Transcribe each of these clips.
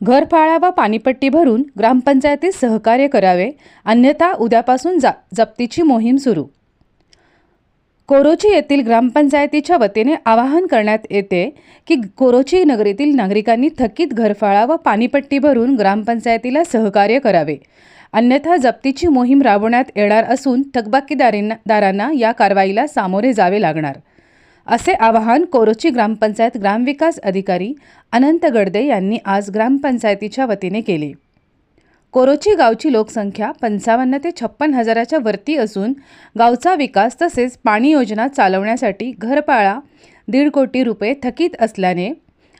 घरफाळा व पाणीपट्टी भरून ग्रामपंचायतीत सहकार्य करावे, अन्यथा उद्यापासून जप्तीची मोहीम सुरू. कोरोची येथील ग्रामपंचायतीच्या वतीने आवाहन करण्यात येते की कोरोची नगरीतील नागरिकांनी थकीत घरफाळा व पाणीपट्टी भरून ग्रामपंचायतीला सहकार्य करावे, अन्यथा जप्तीची मोहीम राबवण्यात येणार असून थकबाकीदारांना या कारवाईला सामोरे जावे लागणार, असे आवाहन कोरोची ग्रामपंचायत ग्रामविकास अधिकारी अनंत गडदे यांनी आज ग्रामपंचायतीच्या वतीने केले. कोरोची गावची लोकसंख्या 55 ते 56 हजाराच्या वरती असून गावचा विकास तसेच पाणी योजना चालवण्यासाठी घरफाळा 1.5 कोटी रुपये थकीत असल्याने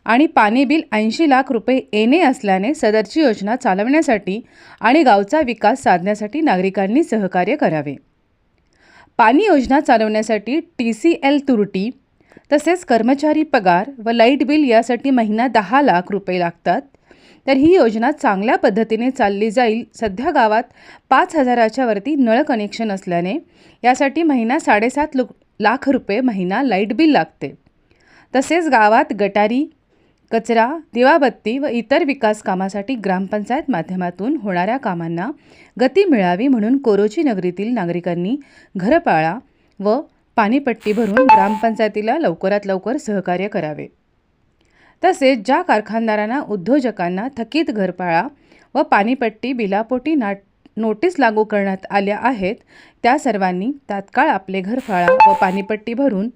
आणि पाणी बिल 80 लाख रुपये येणे असल्याने सदरची योजना चालवण्यासाठी आणि गावचा विकास साधण्यासाठी नागरिकांनी सहकार्य करावे. पाणी योजना चालवण्यासाठी TCL तुरटी तसेच कर्मचारी पगार व लाईट बिल यासाठी महिना 10 लाख रुपये लागतात. तर ही योजना चांगल्या पद्धतीने चालली जाईल. सध्या गावात 5,000च्या वरती नळ कनेक्शन असल्याने यासाठी महिना 7.5 लाख रुपये महिना लाईट बिल लागते. तसेच गावात गटारी, कचरा, दिवाबत्ती व इतर विकास कामासाठी ग्रामपंचायत माध्यमातून होणाऱ्या कामांना गती मिळावी म्हणून कोरोची नगरीतील नागरिकांनी घरफाळा व पाणीपट्टी भरून ग्रामपंचायतीला लवकरात लवकर सहकार्य करावे. तसेच ज्या कारखानदारांना, उद्योजकांना थकीत घरफाळा व पाणीपट्टी बिलापोटी नोटीस लागू करण्यात आल्या आहेत, त्या सर्वांनी तात्काळ आपले घरफाळा व पाणीपट्टी भरून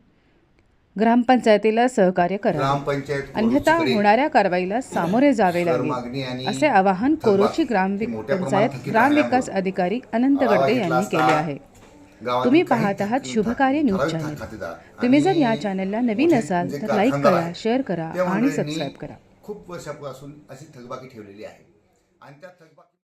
ग्रामपंचायतीला सहकार्य करावे, अन्यथा होणाऱ्या कारवाईला सामोरे जावे लागेल, असे आवाहन कोरोची ग्रामपंचायत ग्रामविकास अधिकारी अनंत गडदे यांनी केले आहे. तुम्ही पाहत आहात शुभकार्य न्यूज चॅनल. तुम्ही जर या चॅनलला नवीन असाल तर लाईक करा, शेअर करा आणि सबस्क्राईब करा. खूप वर्षापासून अशी थकबाकी ठेवलेली आहे आणि त्या थकबाकी